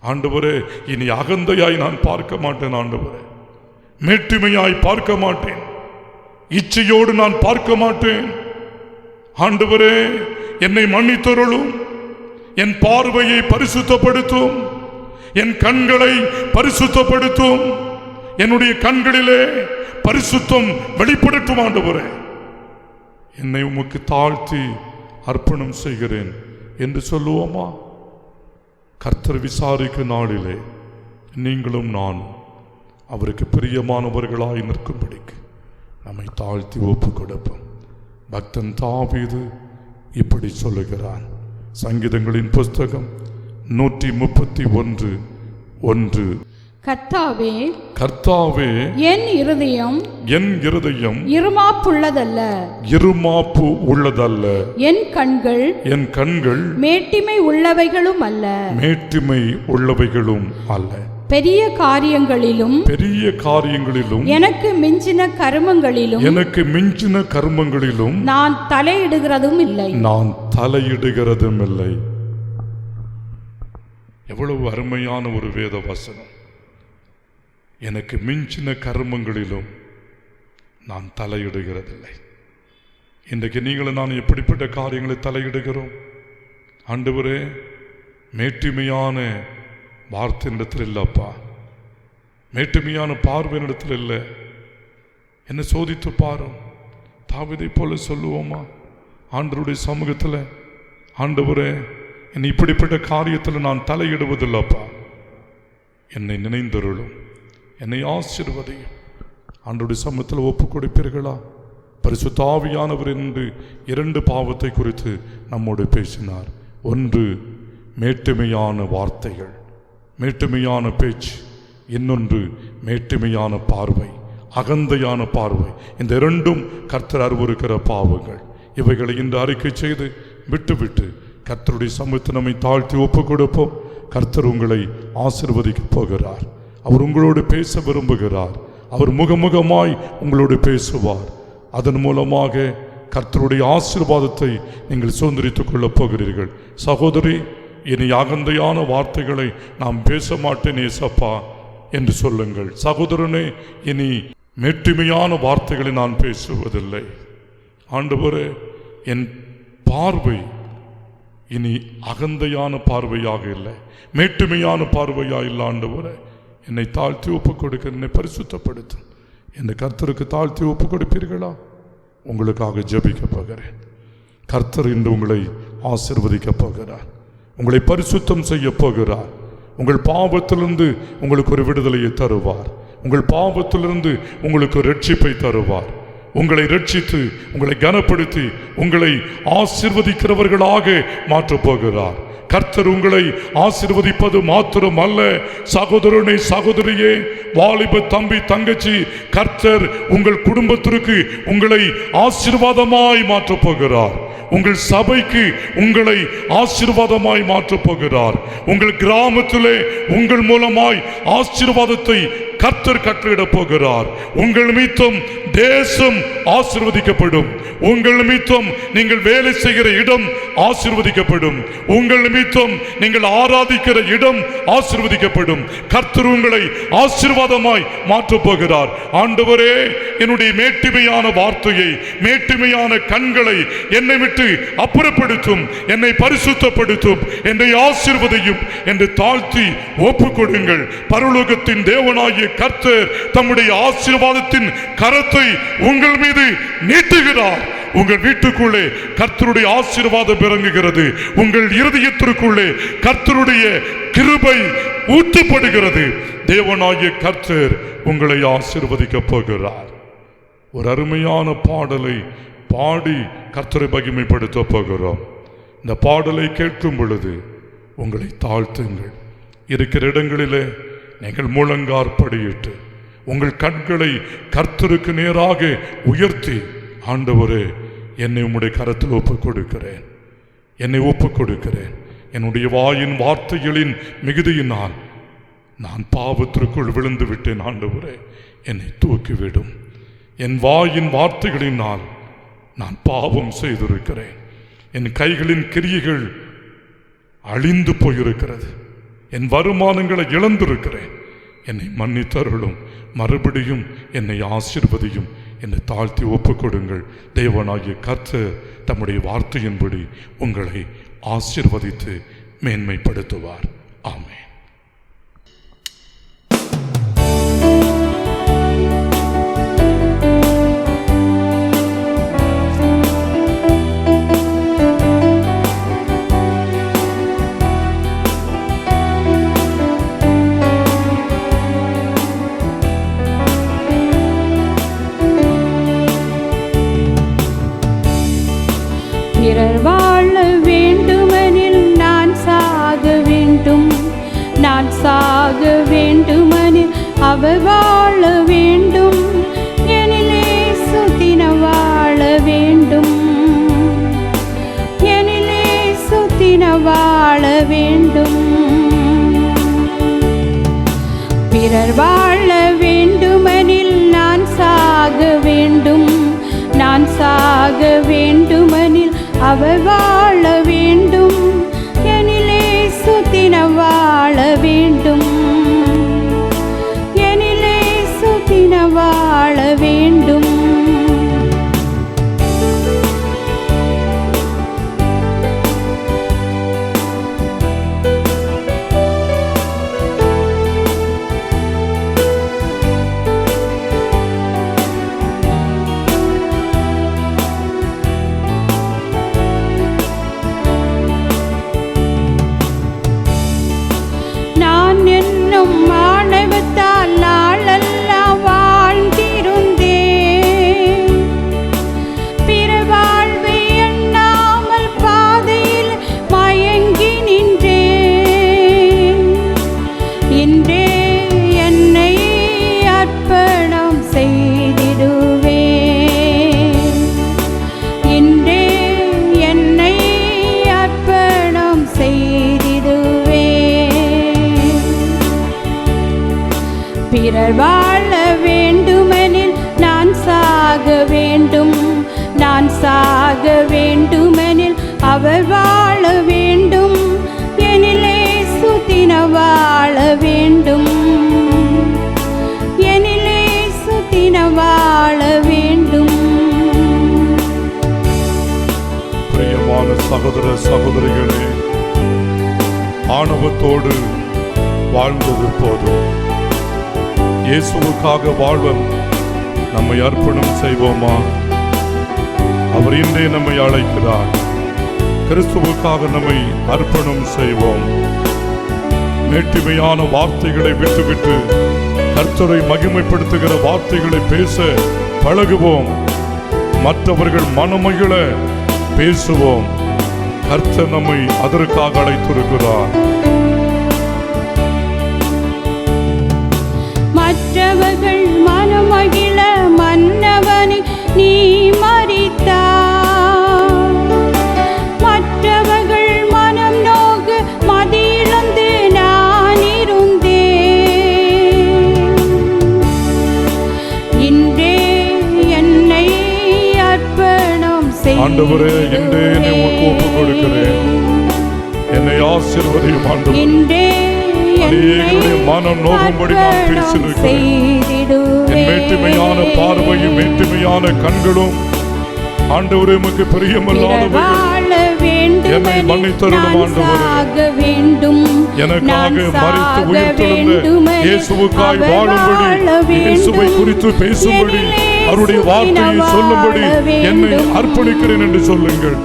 ஆண்டவரே, இனி அகந்தையாய் நான் பார்க்க மாட்டேன். ஆண்டவரே, மேட்டிமையாய் பார்க்க மாட்டேன், இச்சையோடு நான் பார்க்க மாட்டேன். ஆண்டவரே, என்னை மன்னித்தருளும். என் பார்வையை பரிசுத்தப்படுத்தும், என் கண்களை பரிசுத்தப்படுத்தும், என்னுடைய கண்களிலே பரிசுத்தம் வெளிப்படட்டும். ஆண்டவரே, என்னை உமக்கு தாழ்த்தி அர்ப்பணம் செய்கிறேன் என்று சொல்லுவோமா? கர்த்தர் விசாரிக்கும் நாளிலே நீங்களும் நானும் அவருக்கு பிரியமானவர்களாய் நிற்கும்படிக்கு நம்மை தாழ்த்தி ஒப்பு கொடுப்போம். பக்தன் தாவீது இப்படி சொல்லுகிறான். சங்கீதங்களின் புஸ்தகம் 131:1. கர்த்தாவே, கர்த்தாவே, என் இருதயம் இருமாப்பு உள்ளதல்ல, என் கண்கள் மேட்டிமை உள்ளவைகளும் அல்ல. பெரிய காரியங்களிலும் எனக்கு மிஞ்சின கருமங்களிலும் நான் தலையிடுகிறதும் இல்லை. எவ்வளவு அருமையான ஒரு வேத வசனம். எனக்கு மிஞ்சின கர்மங்களிலும் நான் தலையிடுகிறதில்லை. இன்றைக்கு நீங்களும் நான் எப்படிப்பட்ட காரியங்களை தலையிடுகிறோம்? ஆண்டவரே, மேட்டிமையான வார்த்தையிடத்தில் இல்லப்பா, மேட்டிமையான பார்வையிடத்தில் இல்லை. என்ன சோதித்து பாரும். தாவீதை போல சொல்லுவோமா ஆண்டவருடைய சமூகத்தில்? ஆண்டவரே, என்னை இப்படிப்பட்ட காரியத்தில் நான் தலையிடுவதில்லப்பா, என்னை நினைந்தருளும், என்னை ஆசீர்வதியும். ஆண்டவருடைய சமூகத்தில் ஒப்பு கொடுப்பீர்களா? பரிசுத்த ஆவியானவர் என்று 2 பாவத்தை குறித்து நம்மோடு பேசினார். ஒன்று மேட்டிமையான வார்த்தைகள், மேட்டிமையான பேச்சு. இன்னொன்று மேட்டிமையான பார்வை, அகந்தையான பார்வை. இந்த 2ம் கர்த்தர் அருவருக்கிற பாவங்கள். இவைகளை இன்று அறிக்கை செய்து விட்டு கர்த்தருடைய சமூகத்தை நம்மை தாழ்த்தி ஒப்பு கொடுப்போம். கர்த்தர் உங்களை ஆசீர்வதிக்க போகிறார். அவர் உங்களோடு பேச விரும்புகிறார். அவர் முகமுகமாய் உங்களோடு பேசுவார். அதன் மூலமாக கர்த்தருடைய ஆசீர்வாதத்தை நீங்கள் சுதந்திரித்துக் கொள்ளப் போகிறீர்கள். சகோதரி, இனி அகந்தையான வார்த்தைகளை நாம் பேச மாட்டேன் ஏசப்பா என்று சொல்லுங்கள். சகோதரனே, இனி மேட்டிமையான வார்த்தைகளை நான் பேசுவதில்லை. ஆண்டவரே, என் பார்வை இனி அகந்தையான பார்வையாக இல்லை, மேட்டுமையான பார்வையாக இல்லை. ஆண்டவரே, என்னை தாழ்த்தி ஒப்பு கொடுக்க, என்னை பரிசுத்தப்படுத்தும். இந்த கர்த்தருக்கு தாழ்த்தி ஒப்பு கொடுப்பீர்களா? உங்களுக்காக ஜெபிக்க போகிறேன். கர்த்தர் இன்று உங்களை ஆசீர்வதிக்க போகிறார், உங்களை பரிசுத்தம் செய்ய போகிறார். உங்கள் பாவத்திலிருந்து உங்களுக்கு ஒரு விடுதலையை தருவார். உங்கள் பாவத்திலிருந்து உங்களுக்கு ஒரு ரட்சிப்பை தருவார். உங்களை ரட்சித்து, உங்களை கனப்படுத்தி, உங்களை ஆசீர்வதிக்கிறவர்களாக மாற்றப் போகிறார். கர்த்தர் உங்களை ஆசீர்வதிப்பது மாத்திரம் அல்ல, சகோதரனே, சகோதரியே, வாலிப தம்பி, தங்கச்சி, கர்த்தர் உங்கள் குடும்பத்திற்கு உங்களை ஆசீர்வாதமாய் மாற்றப் போகிறார். உங்கள் சபைக்கு உங்களை ஆசீர்வாதமாய் மாற்றப் போகிறார். உங்கள் கிராமத்திலே உங்கள் மூலமாய் ஆசீர்வாதத்தை கர்த்தர் கட்டளையிடப் போகிறார். உங்கள் நிமித்தம் தேசம் ஆசீர்வதிக்கப்படும். உங்கள் நிமித்தம் நீங்கள் வேலை செய்கிற இடம் ஆசீர்வதிக்கப்படும். உங்கள் நிமித்தம் நீங்கள் ஆராதிக்கிற இடம் ஆசீர்வதிக்கப்படும். கர்த்தர் உங்களை ஆசீர்வாதமாய் மாற்றப் போகிறார். ஆண்டவரே, என்னுடைய மேட்டிமையான வார்த்தையை, மேட்டிமையான கண்களை என்னை விட்டு அப்புறப்படுத்தும், என்னை பரிசுத்தப்படுத்தும், என்னை ஆசீர்வதியும் என்று தாழ்த்தி ஒப்புக் கொடுங்கள். பரலோகத்தின் தேவனாகிய கர்த்தர் தம்முடைய ஆசீர்வாதத்தின் கரத்தை உங்கள் மீது நீட்டுகிறார். உங்கள் வீட்டுக்குள்ளே கர்த்தருடைய ஆசீர்வாதம் இறங்குகிறது. உங்கள் இருதயத்திற்குள்ளே கர்த்தருடைய கிருபை ஊற்றப்படுகிறது. தேவனாகிய கர்த்தர் உங்களை ஆசீர்வதிக்கப் போகிறார். ஒரு அருமையான பாடலை பாடி கர்த்தரை மகிமைப்படுத்த போகிறோம். இந்த பாடலை கேட்கும் பொழுது உங்களை தாழ்த்துங்கள். இருக்கிற இடங்களிலே நீங்கள் முழங்காற்படியிட்டு உங்கள் கண்களை கர்த்தருக்கு நேராக உயர்த்தி, ஆண்டவரே, என்னை உம்முடைய கரத்தில் ஒப்புக் கொடுக்கிறேன், என்னை ஒப்புக் கொடுக்கிறேன். என்னுடைய வாயின் வார்த்தைகளின் மிகுதியினால் நான் பாவத்திற்குள் விழுந்து விட்டேன். ஆண்டவரே, என்னை தூக்கிவிடும். என் வாயின் வார்த்தைகளினால் நான் பாவம் செய்திருக்கிறேன். என் கைகளின் கிரியைகள் அழிந்து போயிருக்கிறது. என் வருமானங்களை இழந்திருக்கிறேன். என்னை மன்னித்தருளும். மறுபடியும் என்னை ஆசீர்வதியும். என்னை தாழ்த்தி ஒப்புக் கொடுங்கள். தேவனாகிய கர்த்தர் தம்முடைய வார்த்தையின்படி உங்களை ஆசீர்வதித்து மேன்மைப்படுத்துவார். ஆமென். பிறர் வாழ வேண்டுமெனில் நான் சாக வேண்டும், நான் சாக வேண்டுமெனில் அவர் வாழ வேண்டும், எனிலே சுத்தின வாழ வேண்டும், எனிலே சுத்தின வாழ வேண்டும். பிறர் வாழ வேண்டுமெனில் நான் சாக வேண்டும், நான் சாக வேண்டுமெனில் அவர் வாழ வேண்டும், எனிலே சுத்தின வாழ வேண்டும், எனிலே சுத்தின வாழ வேண்டும். மாணவத்தால் நாளெல்லாம் வாழ்ந்திருந்தேன். பிற வாழ்வை எண்ணாமல் பாதையில் மயங்கி நின்றேன். இன்றே என்னை அர்ப்பணம் செய்திடுவேன், இன்றே என்னை அர்ப்பணம் செய்திடுவேன். பிறர் வாழ வேண்டுமெனில் நான் சாக வேண்டும், நான் சாக வேண்டுமெனில் அவர் வாழ வேண்டும், எனிலே சுத்தின வாழ வேண்டும், எனிலே சுத்தின வாழ வேண்டும். பிரியமான சகோதர சகோதரிகளே, ஆணவத்தோடு வாழ்ந்தது போதும். இயேசுவுக்காக வாழ்வ நம்மை அர்ப்பணம் செய்வோமா? அவர் இன்றே நம்மை அழைக்கிறார். கிறிஸ்துவுக்காக நம்மை அர்ப்பணம் செய்வோம். மேட்டிமையான வார்த்தைகளை விட்டுவிட்டு கர்த்தரை மகிமைப்படுத்துகிற வார்த்தைகளை பேச பழகுவோம். மற்றவர்கள் மனமகிழ பேசுவோம். கர்த்தர் நம்மை அதற்காக அழைத்திருக்கிறார். மற்றவர்கள் மனமகிழ மன்னவனை நீ மரித்தாய், ஆண்டவரே இன்றே என்னை உமக்கு ஒப்புக் கொடுக்கிறேன். என்னை ஆசீர்வதியும் ஆண்டவரே. அநேகருடைய மனம் நோகும்படி நான் பேசியிருக்கிறேன். என் மேட்டுமையான பார்வையும் மேட்டுமையான கண்களும் ஆண்டவரே உமக்கு பிரியமில்லாதவர்கள் என்னை மன்னித்தருளும் ஆண்டவரே. எனக்காக மரித்து உயிர்த்தெழுந்த இயேசுவுக்காய் வாழும்படி, இயேசுவை குறித்து பேசும்படி, அவருடைய வார்த்தையை சொல்லும்படி என்னை அர்ப்பணிக்கிறேன் என்று சொல்லுங்கள்.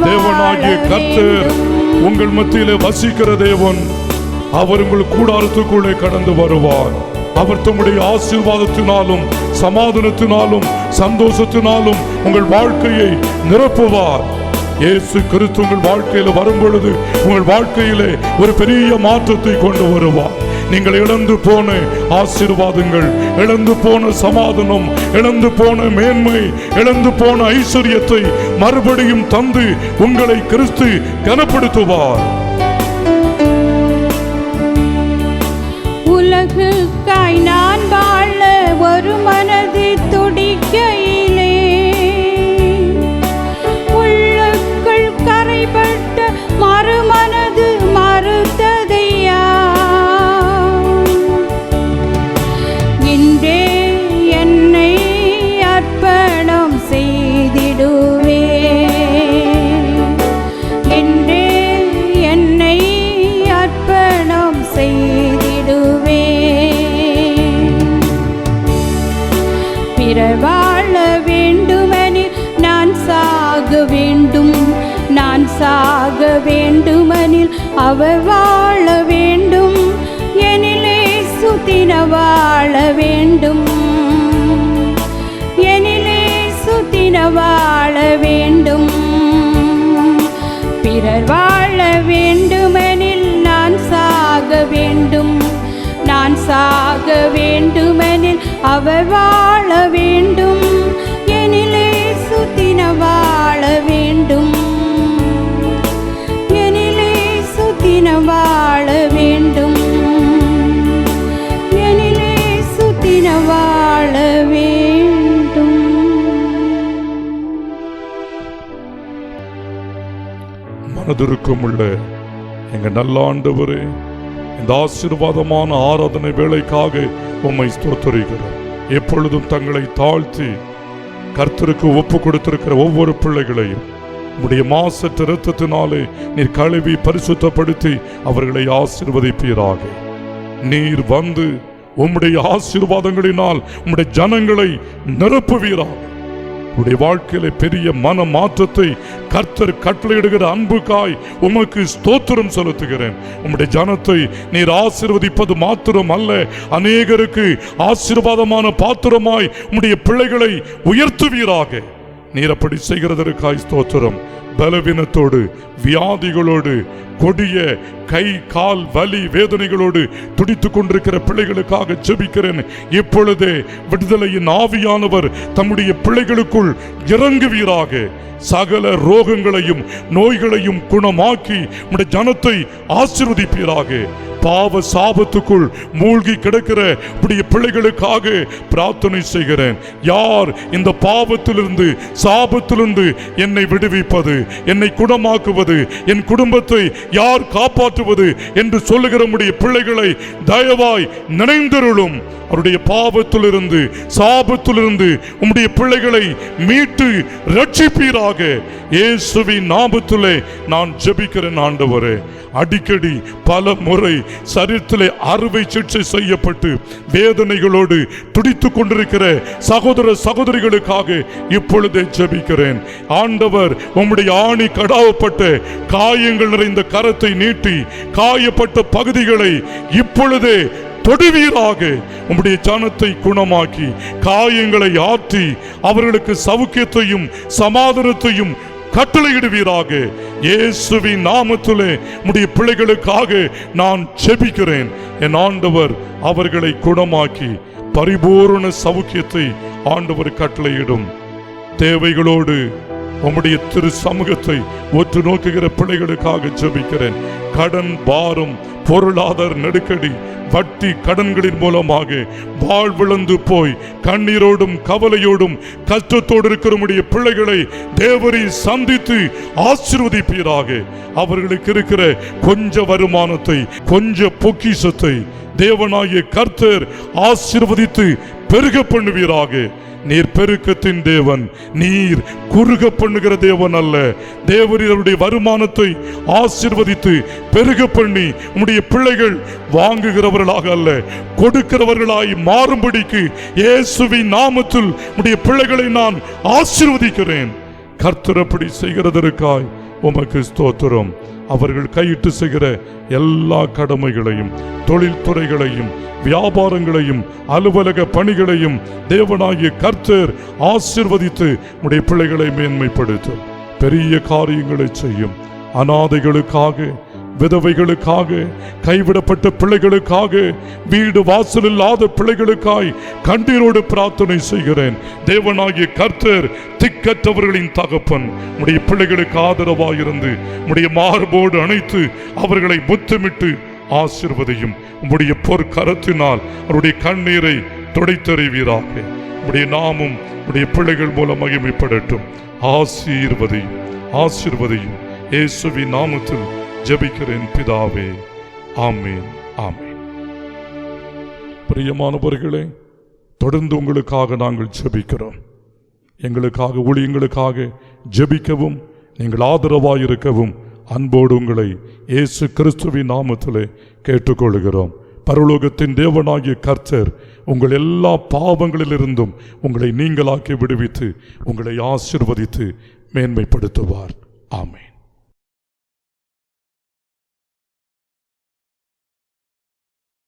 தேவனாகிய கர்த்தர் உங்கள் மத்தியிலே வசிக்கிற தேவன். அவர் உங்கள் கூடாரத்துக்குள்ளே கடந்து வருவார். அவர் தம்முடைய ஆசீர்வாதத்தினாலும் சமாதானத்தினாலும் சந்தோஷத்தினாலும் உங்கள் வாழ்க்கையை நிரப்புவார். இயேசு கிறிஸ்து உங்கள் வாழ்க்கையில வரும் பொழுது உங்கள் வாழ்க்கையிலே ஒரு பெரிய மாற்றத்தை கொண்டு வருவார். நீங்கள் இழந்து போன ஆசீர்வாதங்கள், இழந்து போன சமாதானம், இழந்து போன மேன்மை, இழந்து போன ஐஸ்வர்யத்தை மறுபடியும் தந்து உங்களை கிறிஸ்து கனப்படுத்துவார். உலகுக்காய் நான் வாழ ஒரு மனது துடிக்கையிலே உள்ளுக்குள் கரைபட்ட மறுமனது மறுத்ததையா. இன்றே என்னை அர்ப்பணம் செய்திடுவே. இன்றே என்னை அர்ப்பணம் செய்திடுவே. பிறர் வாழ வேண்டுமெனில் நான் சாக வேண்டும். நான் சாக வேண்டுமெனில் அவர் வாழ வேண்டும். எனிலே சுத்தின வாழ வேண்டும். எனிலே சுத்தின வாழ வேண்டும். பிறர் வாழ வேண்டுமெனில் நான் சாக வேண்டும். நான் சாக வேண்டுமெனில் அவர் வாழ வேண்டும். எனிலே சுத்தின வாழ வேண்டும். எனிலே சுத்தின வாழ வேண்டும். எனிலே சுத்தின வாழ வேண்டும். மனதிற்கும் உள்ள எங்க நல்ல ஆண்டவரே, இந்த ஆசீர்வாதமான ஆராதனை வேளைக்காக உம்மை ஸ்தோத்திரிக்கிறோம். எப்பொழுதும் தங்களை தாழ்த்தி கர்த்தருக்கு ஒப்பு கொடுத்திருக்கிற ஒவ்வொரு பிள்ளைகளையும் உம்முடைய மாசற்ற இரத்தத்தினாலே நீர் கழுவி பரிசுத்தப்படுத்தி அவர்களை ஆசீர்வதிப்பீராக. நீர் வந்து உம்முடைய ஆசீர்வாதங்களினால் உம்முடைய ஜனங்களை நிரப்புவீராக. உடைய வாழ்க்கையில பெரிய மன மாற்றத்தை கர்த்தர் கட்டளையிடுகிற அன்புக்காய் உமக்கு ஸ்தோத்திரம் செலுத்துகிறேன். உம்முடைய ஜனத்தை நீர் ஆசீர்வதிப்பது மாத்திரம் அல்ல, அநேகருக்கு ஆசீர்வாதமான பாத்திரமாய் உம்முடைய பிள்ளைகளை உயர்த்துவீராக. நீர் அப்படி செய்கிறதற்காய் ஸ்தோத்திரம். பலவீனத்தோடு, வியாதிகளோடு, கொடிய கை கால் வலி வேதனைகளோடு துடித்துக் கொண்டிருக்கிற பிள்ளைகளுக்காக ஜெபிக்கிறேன். இப்பொழுதே விடுதலையின் ஆவியானவர் தம்முடைய பிள்ளைகளுக்குள் இறங்குவீராக. சகல ரோகங்களையும் நோய்களையும் குணமாக்கி உம்முடைய ஜனத்தை ஆசீர்வதிப்பீராக. பாவ சாபத்துக்குள் மூழ்கி கிடக்கிற உடைய பிள்ளைகளுக்காக பிரார்த்தனை செய்கிறேன். யார் இந்த பாவத்திலிருந்து சாபத்திலிருந்து என்னை விடுவிப்பது, என்னை குணமாக்குவது, என் குடும்பத்தை யார் காப்பாற்றுவது என்று சொல்லுகிற உடைய பிள்ளைகளை தயவாய் நினைந்தருளும். அவருடைய பாவத்திலிருந்து சாபத்திலிருந்து உம்முடைய பிள்ளைகளை மீட்டு ரட்சிப்பீராக. இயேசுவின் நாமத்திலே நான் ஜெபிக்கிறேன் ஆண்டவரே. அடிக்கடி பல முறை சரீரத்திலே அறுவை சிகிச்சை செய்யப்பட்டு வேதனைகளோடு துடித்துக் கொண்டிருக்கிற சகோதர சகோதரிகளுக்காக இப்பொழுதே ஜெபிக்கிறேன். ஆண்டவர் உம்முடைய ஆணி கடாவப்பட்ட காயங்கள் நிறைந்த கரத்தை நீட்டி காயப்பட்ட பகுதிகளை இப்பொழுதே தொடுவீராக. உம்முடைய ஜனத்தை குணமாக்கி காயங்களை ஆற்றி அவர்களுக்கு சவுக்கியத்தையும் சமாதானத்தையும் கட்டளையிடுவீராக. இயேசுவின் நாமத்திலே உம்முடைய பிள்ளைகளுக்காக நான் ஜெபிக்கிறேன். என் ஆண்டவர் அவர்களை குணமாக்கி பரிபூரண சவுக்கியத்தை ஆண்டவர் கட்டளையிடும். தேவைகளோடு உம்முடைய திரு சமூகத்தை ஒற்று நோக்குகிற பிள்ளைகளுக்காக ஜெபிக்கிறேன். கடன் பாரம், பொருளாதார நெருக்கடி, வட்டி கடன்களின் மூலமாக வாழ்விழந்து போய் கண்ணீரோடும் கவலையோடும் கஷ்டத்தோடு இருக்கிற பிள்ளைகளை தேவரை சந்தித்து ஆசீர்வதிப்பீராக. அவர்களுக்கு இருக்கிற கொஞ்ச வருமானத்தை, கொஞ்ச பொக்கிஷத்தை தேவனாகிய கர்த்தர் ஆசீர்வதித்து பெருக பண்ணுவீராக. நீர் பெருக்கத்தின் தேவன், நீர் குறுக பண்ணுகிற தேவன் அல்ல. தேவருடைய வருமானத்தை ஆசீர்வதித்து பெருக பண்ணி உம்முடைய பிள்ளைகள் வாங்குகிறவர்களாக அல்ல, கொடுக்கிறவர்களாய் மாறும்படிக்கு இயேசுவின் நாமத்தில் உம்முடைய பிள்ளைகளை நான் ஆசீர்வதிக்கிறேன். கர்த்தர் அப்படி செய்கிறதற்காய் உமக்கு ஸ்தோத்திரம். அவர்கள் கையிட்டு செய்கிற எல்லா கடமைகளையும், தொழில்துறைகளையும், வியாபாரங்களையும், அலுவலக பணிகளையும் தேவனாகிய கர்த்தர் ஆசீர்வதித்து உடைய பிள்ளைகளை மேன்மைப்படுத்தும். பெரிய காரியங்களை செய்யும். அநாதைகளுக்காக, விதவைகளுக்காக, கைவிடப்பட்ட பிள்ளைகளுக்காக, வீடு வாசல் இல்லாத பிள்ளைகளுக்காய் கண்ணீரோடு பிரார்த்தனை செய்கிறேன். தேவனாகிய கர்த்தர் திக்கற்றவர்களின் தகப்பன். உடைய பிள்ளைகளுக்கு ஆதரவாயிருந்து உடைய மார்போடு அணைத்து அவர்களை முத்தமிட்டு ஆசீர்வதியும். உம்முடைய பொற்கரத்தினால் அவருடைய கண்ணீரை துடைத்தறிவீராக. உடைய நாமும் உடைய பிள்ளைகள் மூலம் மகிமைப்படட்டும். ஆசீர்வதியும், ஆசீர்வதியும். இயேசுவின் நாமத்தில் ஜெபிக்கிறேன் பிதாவே, ஆமென், ஆமென். பிரியமானவர்களே, தொடர்ந்து உங்களுக்காக நாங்கள் ஜெபிக்கிறோம். எங்களுக்காக, ஊழியங்களுக்காக ஜெபிக்கவும், நீங்கள் ஆதரவாயிருக்கவும் அன்போடு உங்களை இயேசு கிறிஸ்துவின் நாமத்திலே கேட்டுக்கொள்கிறோம். பரலோகத்தின் தேவனாகிய கர்த்தர் உங்கள் எல்லா பாவங்களிலிருந்தும் உங்களை நீங்களாக்கி விடுவித்து உங்களை ஆசீர்வதித்து மேன்மைப்படுத்துவார். ஆமென்.